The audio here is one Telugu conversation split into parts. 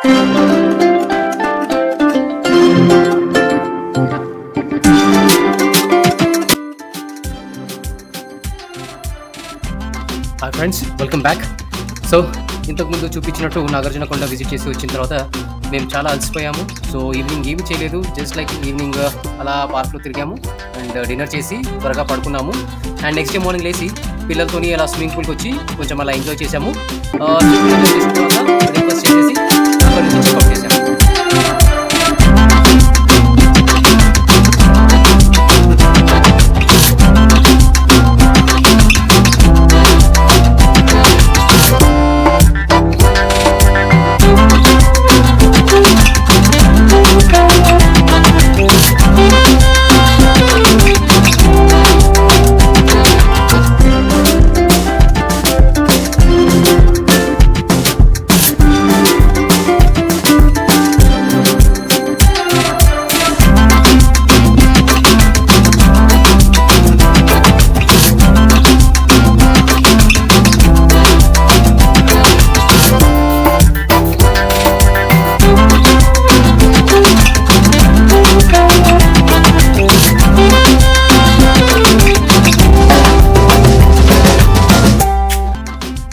Hi friends, welcome back. So ఇంతకుముందు చూపించినట్టు నాగార్జునకొండ విజిట్ చేసి వచ్చిన తర్వాత మేము చాలా అలసిపోయాము. సో ఈవినింగ్ ఏమి చేయలేదు, జస్ట్ లైక్ ఈవినింగ్ అలా పార్క్లో తిరిగాము అండ్ డిన్నర్ చేసి త్వరగా పడుకున్నాము. అండ్ నెక్స్ట్ డే మార్నింగ్ లేచి పిల్లలతోని అలా స్విమ్మింగ్ పూల్కి వచ్చి కొంచెం అలా ఎంజాయ్ చేసాము. చేసిన తర్వాత బ్రేక్ఫాస్ట్ చేసేసి అక్కడ నుంచి చెక్అవుట్ చేసాము.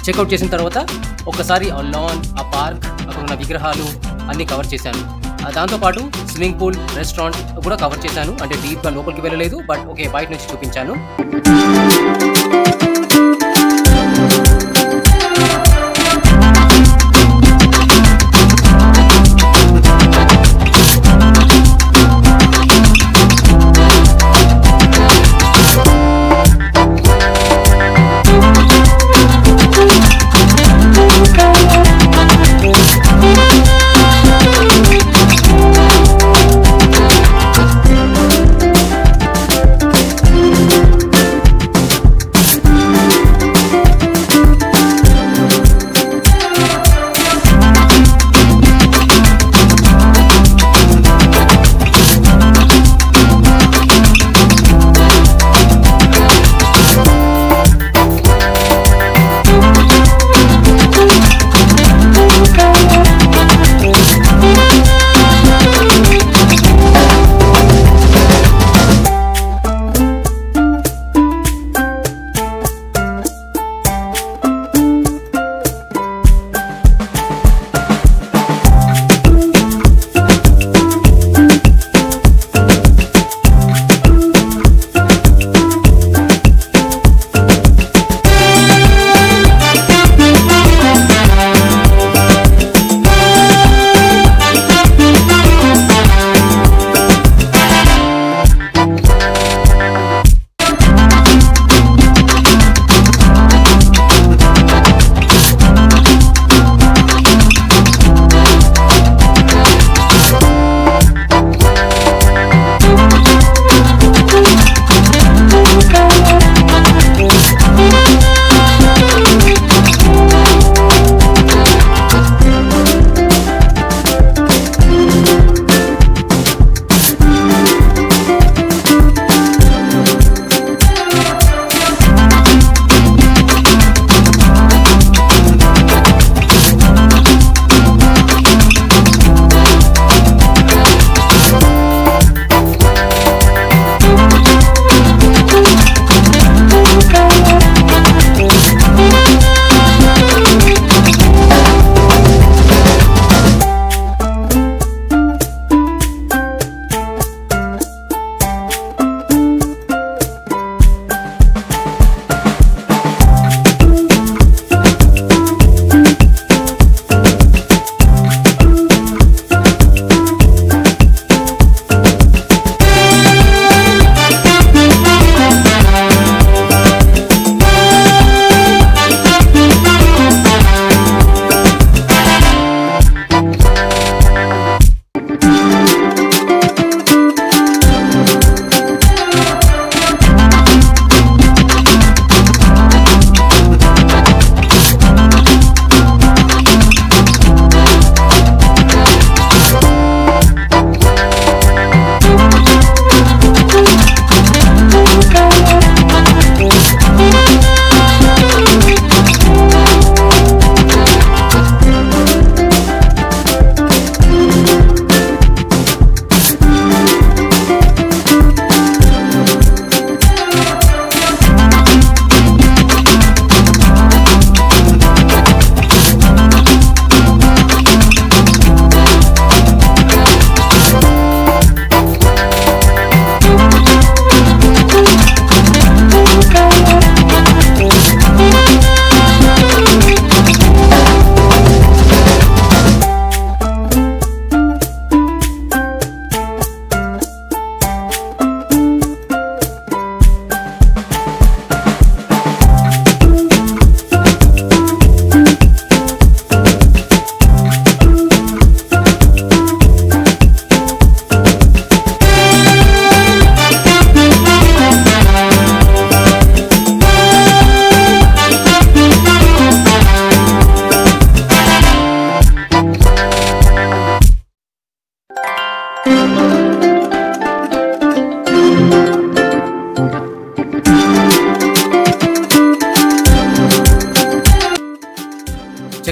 చెక్అవుట్ చేసిన తర్వాత ఒకసారి ఆ లాన్, ఆ పార్క్, అక్కడ ఉన్న విగ్రహాలు అన్నీ కవర్ చేశాను. దాంతోపాటు స్విమ్మింగ్ పూల్, రెస్టారెంట్ కూడా కవర్ చేశాను. అంటే డీప్గా లోపలికి వెళ్ళలేదు, బట్ ఓకే బయట నుంచి చూపించాను.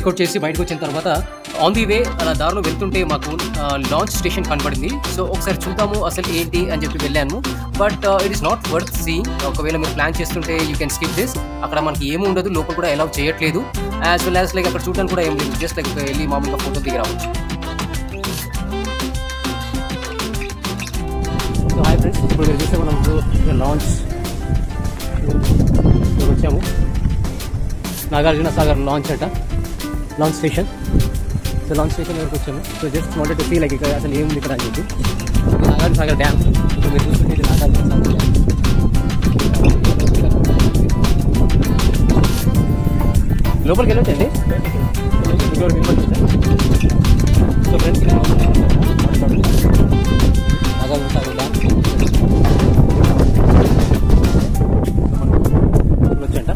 చెక్అవుట్ చేసి బయటకు వచ్చిన తర్వాత ఆన్ ది వే అలా దారిలో వెళ్తుంటే మాకు లాంచ్ స్టేషన్ కనపడింది. సో ఒకసారి చూద్దాము అసలు ఏంటి అని చెప్పి వెళ్ళాను. But it is not worth seeing. ఒకవేళ మీరు ప్లాన్ చేస్తుంటే యూ కెన్ స్కిప్ దిస్. అక్కడ మనకి ఏమి ఉండదు, లోపల కూడా అలౌ చేయట్లేదు. యాజ్ వెల్ యాజ్ లైక్ అక్కడ చూడడానికి కూడా ఏం లేదు, జస్ట్ లైక్ వెళ్ళి మామూలుగా ఫోటో దిగి రావచ్చు. సో హాయ్ ఫ్రెండ్స్, ఇప్పుడు మీరు చూస్తే మనం లాంచ్ వచ్చాము. నాగార్జున సాగర్ లాంచ్ అట, launch station. So launch station వరకు వచ్చాము. So just wanted to see like ఇక్కడ అసలు ఏముంది ఇక్కడ అని చెప్పి. నాగార్జున సాగర్ డ్యామ్, ఇప్పుడు మీరు చూస్తుంటే ఇది నాగార్జున సాగర్ డ్యామ్. లోపలికి వెళ్ళొచ్చండి. So friends Nagarjuna Sagar dam వచ్చంట.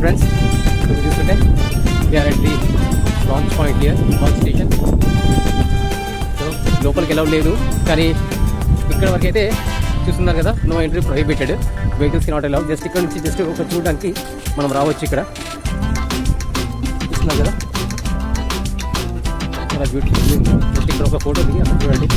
ఫ్రెండ్స్ చూస్తుంటే we are at the launch point here, launch station. So లోపలికి ఎలా లేదు, కానీ ఇక్కడ వరకు అయితే చూస్తున్నారు కదా, నో ఎంట్రీ ప్రొహిబిటెడ్, వెహికల్స్కి నాట్ అలౌడ్. జస్ట్ ఇక్కడ నుంచి జస్ట్ ఒక చూడడానికి మనం రావచ్చు. ఇక్కడ చూస్తున్నారు కదా, చాలా బ్యూటిఫుల్. జస్ట్ ఇక్కడ ఒక ఫోటో దిగి అక్కడ చూడండి.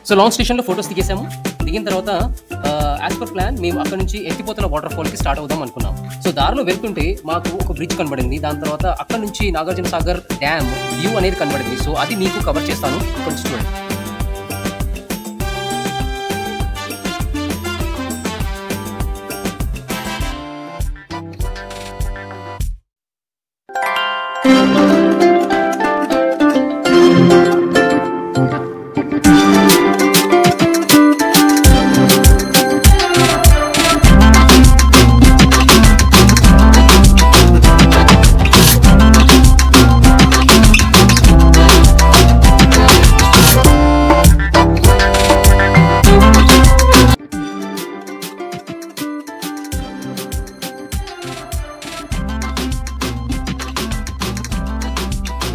సో లాంచ్ స్టేషన్లో ఫొటోస్ దిగేసాము. దిగిన తర్వాత యాజ్ పర్ ప్లాన్ మేము అక్కడ నుంచి ఎత్తిపోతల వాటర్ ఫాల్కి స్టార్ట్ అవుదాం అనుకున్నాం. సో దారిలో వెళ్తుంటే మాకు ఒక బ్రిడ్జ్ కనబడింది. దాని తర్వాత అక్కడ నుంచి నాగార్జున సాగర్ డ్యామ్ వ్యూ అనేది కనబడింది. సో అది మీకు కవర్ చేస్తాను, కొంచెం చూడండి.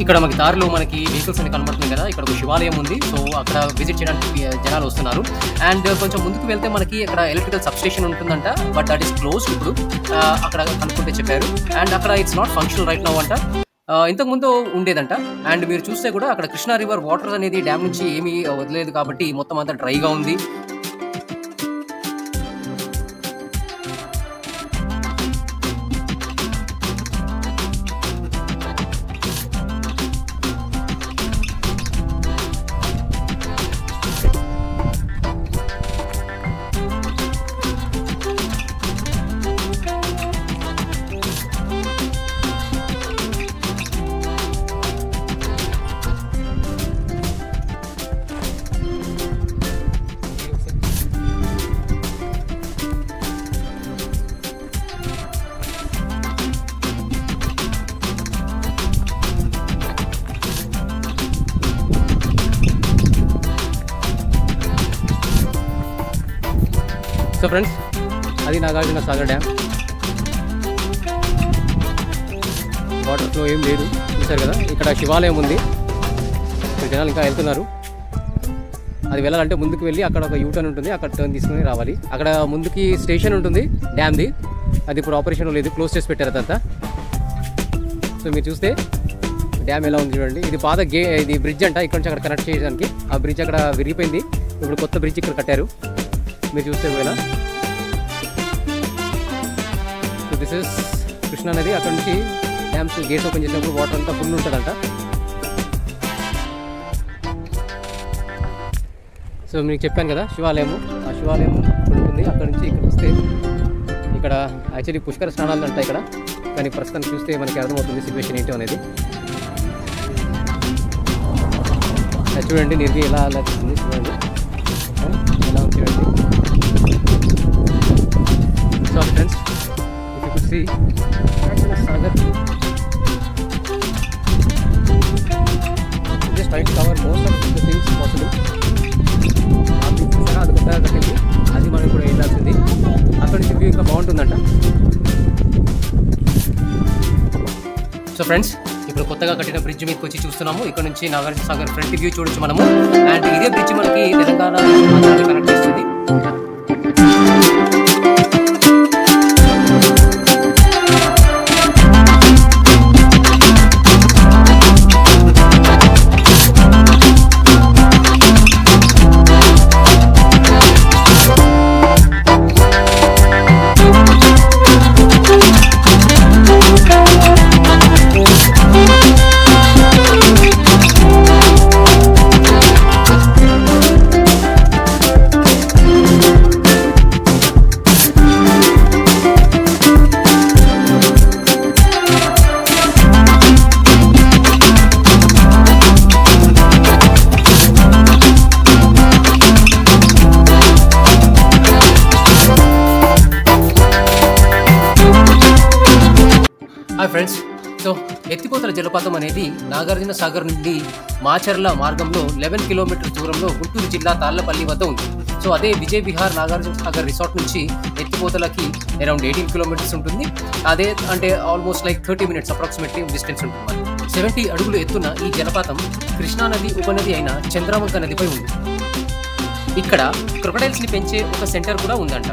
ఇక్కడ మనకి దారిలో మనకి వెహికల్స్ అన్ని కనబడుతుంది కదా, ఇక్కడ ఒక శివాలయం ఉంది. సో అక్కడ విజిట్ చేయడానికి జనాలు వస్తున్నారు. అండ్ కొంచెం ముందుకు వెళ్తే మనకి అక్కడ ఎలక్ట్రికల్ సబ్ స్టేషన్ ఉంటుందంట, బట్ దట్ ఈస్ క్లోజ్డ్ ఇప్పుడు. అక్కడ కనుక్కుంటే చెప్పారు. అండ్ అక్కడ it's not functional right now అంట, ఇంతకుముందు ఉండేదంట. అండ్ మీరు చూస్తే కూడా అక్కడ కృష్ణా రివర్ వాటర్ అనేది డ్యామ్ నుంచి ఏమీ వదిలేదు కాబట్టి మొత్తం అంతా డ్రైగా ఉంది. సో ఫ్రెండ్స్ అది Nagarjuna Sagar dam. Water flow ఏం లేదు, చూసారు కదా. ఇక్కడ శివాలయం ఉంది, ఇక్కడ జనాలు ఇంకా వెళ్తున్నారు. అది వెళ్ళాలంటే ముందుకు వెళ్ళి అక్కడ ఒక యూటర్న్ ఉంటుంది, అక్కడ టర్న్ తీసుకుని రావాలి. అక్కడ ముందుకి స్టేషన్ ఉంటుంది డ్యామ్ది, అది ఇప్పుడు ఆపరేషన్ లేదు, క్లోజ్ చేసి పెట్టారు అదంతా. సో మీరు చూస్తే డ్యామ్ ఎలా ఉంది చూడండి. ఇది పాత ఇది బ్రిడ్జ్ అంట, ఇక్కడ నుంచి అక్కడ కనెక్ట్ చేయడానికి. ఆ బ్రిడ్జ్ అక్కడ విరిగిపోయింది, ఇప్పుడు కొత్త బ్రిడ్జ్ ఇక్కడ కట్టారు. మీరు చూస్తే ఒకవేళ సో దిస్ ఇస్ కృష్ణా నది. అక్కడ నుంచి డ్యామ్స్ గేట్స్ ఓపెన్ చేసినప్పుడు వాటర్ అంతా ఫుల్ ఉంటుందంట. సో మీకు చెప్పాను కదా శివాలయము, ఆ శివాలయం ఇక్కడ ఉంటుంది. అక్కడ నుంచి ఇక్కడ వస్తే ఇక్కడ యాక్చువల్లీ పుష్కర స్నానాలు అంట ఇక్కడ, కానీ ప్రస్తుతానికి చూస్తే మనకి అర్థమవుతుంది సిచ్యువేషన్ ఏంటో అనేది. చూడండి నిర్వి ఎలా అనిపిస్తుంది చూడండి, ఎలా ఉంది చూడండి. So friends if you could see Sagar just try to cover most of the things possible. అది కొత్తగా కట్టింది, అది మనం కూడా వెళ్ళాల్సింది. అక్కడ నుంచి వ్యూ ఇంకా బాగుంటుందంట. సో ఫ్రెండ్స్ ఇప్పుడు కొత్తగా కట్టిన బ్రిడ్జ్ మీదకి వచ్చి చూస్తున్నాము. ఇక్కడ నుంచి నాగార్జున సాగర్ ఫ్రంట్ వ్యూ చూడొచ్చు మనము. అండ్ ఇదే బ్రిడ్జ్ మనకి తెలంగాణ కనెక్ట్ చేస్తుంది. హాయ్ ఫ్రెండ్స్, సో ఎత్తిపోతల జలపాతం అనేది నాగార్జున సాగర్ నుండి మాచర్ల మార్గంలో 11 కిలోమీటర్ల దూరంలో గుంటూరు జిల్లా తాళ్లపల్లి వద్ద ఉంది. సో అదే విజయ్ విహార్ నాగార్జున సాగర్ రిసార్ట్ నుంచి ఎత్తిపోతలకి అరౌండ్ 18 కిలోమీటర్స్ ఉంటుంది. అదే అంటే almost like 30 minutes approximately distance ఉంటుంది. 70 అడుగులు ఎత్తున ఈ జలపాతం కృష్ణానది ఉపనది అయిన చంద్రవంక నదిపై ఉంది. ఇక్కడ క్రొకడైల్స్ని పెంచే ఒక సెంటర్ కూడా ఉందంట.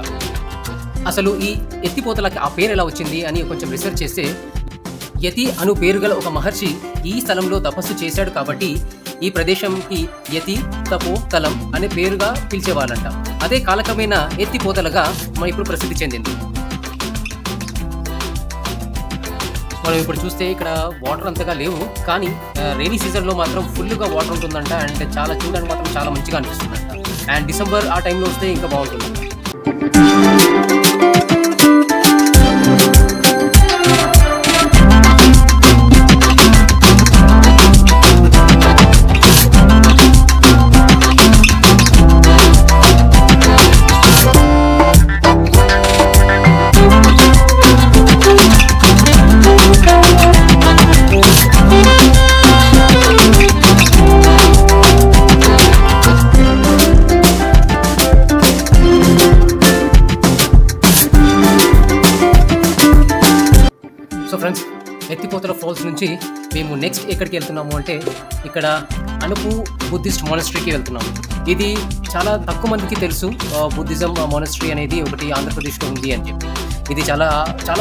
అసలు ఈ ఎత్తిపోతలకి ఆ పేరు ఎలా వచ్చింది అని కొంచెం రీసెర్చ్ చేస్తే, యతి అను పేరు గల ఒక మహర్షి ఈ స్థలంలో తపస్సు చేశాడు కాబట్టి ఈ ప్రదేశంకి యతి తపో తలం అనే పేరుగా పిలిచేవాళ్ళంట. అదే కాలక్రమేణా ఎత్తిపోతలగా మనం ఇప్పుడు ప్రసిద్ధి చెందింది. మనం ఇప్పుడు చూస్తే ఇక్కడ వాటర్ అంతగా లేవు, కానీ రైనీ సీజన్లో మాత్రం ఫుల్గా వాటర్ ఉంటుందంట. అండ్ చాలా చూడడానికి మాత్రం చాలా మంచిగా అనిపిస్తుందంట. అండ్ డిసెంబర్ ఆ టైంలో వస్తే ఇంకా బాగుంటుందంట. సో ఫ్రెండ్స్, ఎత్తిపోతల ఫాల్స్ నుంచి మేము నెక్స్ట్ ఎక్కడికి వెళ్తున్నాము అంటే ఇక్కడ అనుపు బుద్ధిస్ట్ మానస్ట్రీకి వెళ్తున్నాము. ఇది చాలా తక్కువ మందికి తెలుసు, బుద్ధిజం మానస్ట్రీ అనేది ఒకటి ఆంధ్రప్రదేశ్లో ఉంది అని చెప్పి. ఇది చాలా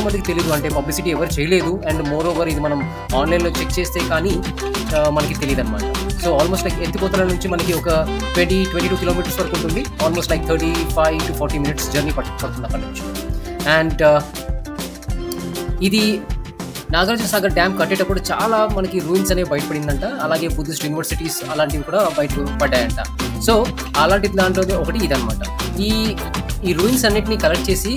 మందికి తెలియదు, అంటే పబ్లిసిటీ ఎవరు చేయలేదు. అండ్ మోర్ ఓవర్ ఇది మనం ఆన్లైన్లో చెక్ చేస్తే కానీ మనకి తెలియదు అనమాట. సో ఆల్మోస్ట్ లైక్ ఎత్తిపోతల నుంచి మనకి ఒక 22 కిలోమీటర్స్ వరకు ఉంటుంది. Almost like 35 to 40 minutes journey పడుతుంది అక్కడ నుంచి. అండ్ ఇది నాగార్జున సాగర్ డ్యామ్ కట్టేటప్పుడు చాలా మనకి రూయిన్స్ అనేవి బయటపడిందంట. అలాగే బుద్ధిస్ట్ యూనివర్సిటీస్ అలాంటివి కూడా బయటపడ్డాయంట. సో అలాంటి దాంట్లో ఒకటి ఇదనమాట. ఈ రూయిన్స్ అన్నిటిని కలెక్ట్ చేసి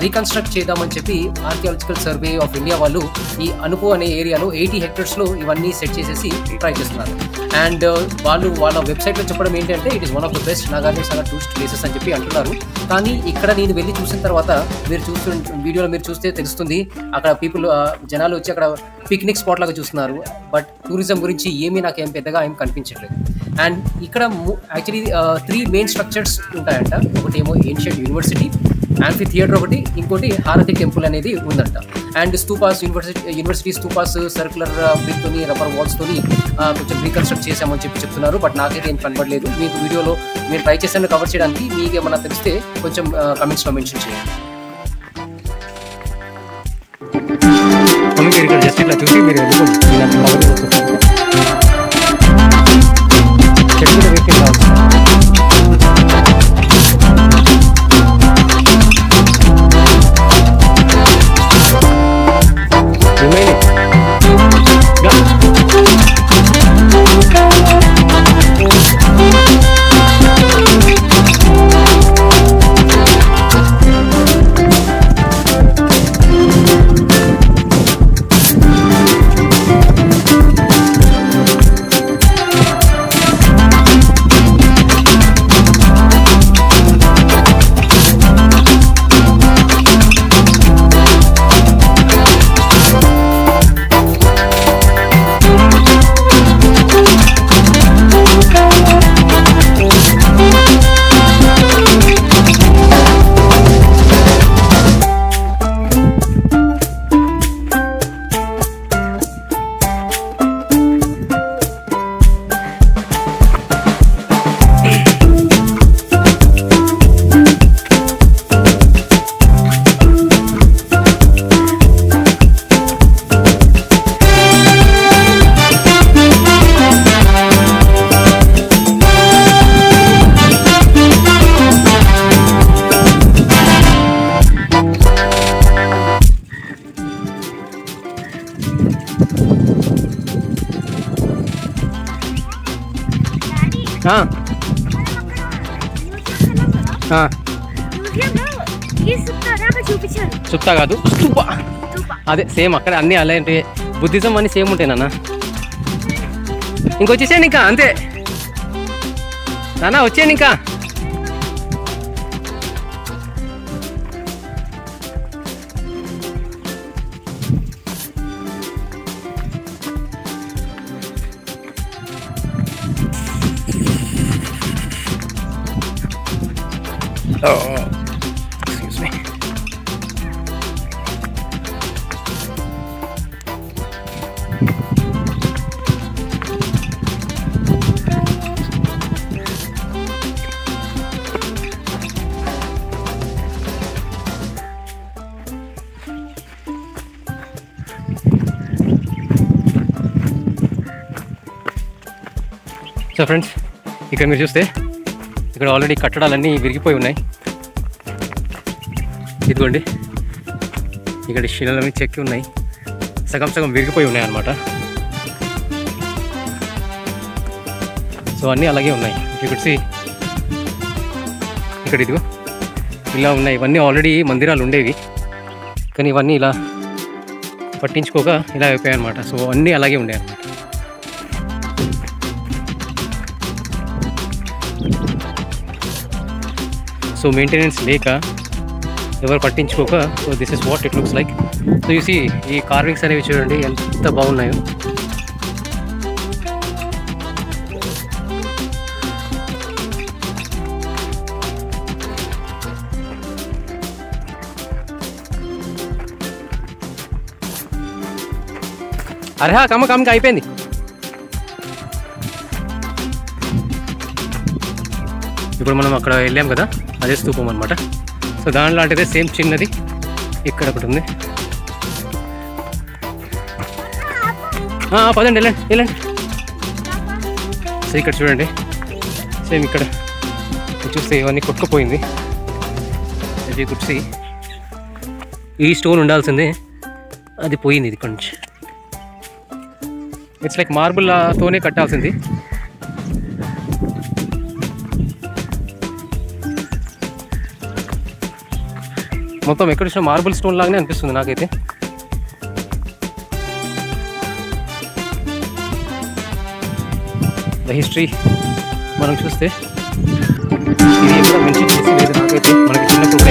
రీకన్స్ట్రక్ట్ చేద్దామని చెప్పి ఆర్కియాలజికల్ సర్వే ఆఫ్ ఇండియా వాళ్ళు ఈ అనుపు అనే ఏరియాలో 80 హెక్టర్స్లో ఇవన్నీ సెట్ చేసేసి ట్రై చేస్తున్నారు. అండ్ వాళ్ళు వాళ్ళ వెబ్సైట్లో చెప్పడం ఏంటంటే it is one of the best Nagarjuna Sagar tourist places అని చెప్పి అంటున్నారు. కానీ ఇక్కడ నేను వెళ్ళి చూసిన తర్వాత మీరు వీడియోలో మీరు చూస్తే తెలుస్తుంది, అక్కడ జనాలు వచ్చి అక్కడ పిక్నిక్ స్పాట్ లాగా చూస్తున్నారు. బట్ టూరిజం గురించి నాకేం పెద్దగా ఏం కనిపించట్లేదు. అండ్ ఇక్కడ యాక్చువల్లీ 3 మెయిన్ స్ట్రక్చర్స్ ఉంటాయంట. ఒకటి ఏమో ఏన్షియంట్ యూనివర్సిటీ, యాంఫీ థియేటర్ ఒకటి, ఇంకోటి హారతి టెంపుల్ అనేది ఉందంట. And stupas, university stupas circular బ్రిక్తోని రబ్బర్ వాల్స్తోని కొంచెం రీకన్స్ట్రక్ట్ చేశామని చెప్పి చెప్తున్నారు. బట్ నాకైతే ఏం కనబడలేదు. మీకు వీడియోలో నేను ట్రై చేశాను కవర్ చేయడానికి. మీకు ఏమన్నా తెలిస్తే కొంచెం కమెంట్స్లో మెన్షన్ చేయండి. మమ్మీ మీరు ఇక్కడ జస్ట్ ఇట్లా చూసి మీరు వెళ్ళిపోండి. చెట్టు మీద వెక్కి రావచ్చు. సుప్తా కాదు, స్తూప. అదే సేమ్ అక్కడ అన్నీ అలాంటి బుద్ధిజం అన్నీ సేమ్ ఉంటాయి నాన్న. ఇంకొచ్చేసేయండి ఇంకా, అంతే నాన్న, వచ్చేయండి ఇంకా. Excuse me. సో ఫ్రెండ్స్, ఇక్కడ మీరు చూస్తే ఇక్కడ ఆల్రెడీ కట్టడాలన్నీ విరిగిపోయి ఉన్నాయి. ఇదిగోండి, ఇక్కడ శిలలన్నీ చెక్కి ఉన్నాయి, సగం సగం విరిగిపోయి ఉన్నాయి అన్నమాట. సో అన్నీ అలాగే ఉన్నాయి. ఇక్కడ ఇక్కడ ఇదిగో ఇలా ఉన్నాయి. ఇవన్నీ ఆల్రెడీ మందిరాలు ఉండేవి, కానీ ఇవన్నీ ఇలా పట్టించుకోక ఇలా అయిపోయాయి అన్నమాట. సో అన్నీ అలాగే ఉండే అన్నమాట. సో మెయింటెనెన్స్ లేక, ఎవరు పట్టించుకోక, so this is what it looks like. So you see ఈ కార్వింగ్స్ అనేవి చూడండి ఎంత బాగున్నాయో. అరే కమ్మకి అయిపోయింది. ఇప్పుడు మనం అక్కడ వెళ్ళాం కదా, అదే స్తూపం అనమాట. సో దాని లాంటిదే సేమ్ చిన్నది ఇక్కడ ఒకటి ఉంది. పదండి, వెళ్ళండి. సో ఇక్కడ చూడండి, సేమ్ ఇక్కడ చూస్తే ఇవన్నీ కొట్టుకుపోయింది. ఇది కుర్చీ, ఈ స్టోన్ ఉండాల్సిందే, అది పోయింది ఇది కొంచెం. ఇట్స్ లైక్ మార్బుల్తోనే కట్టాల్సింది. మొత్తం ఎక్కడ చూసినా మార్బుల్ స్టోన్ లాగానే అనిపిస్తుంది నాకైతే. ద హిస్టరీ మనం చూస్తే ఇది ఎక్కడ మెన్షన్ చేసి లేదు నాకైతే. మనకి చిన్నప్పుడు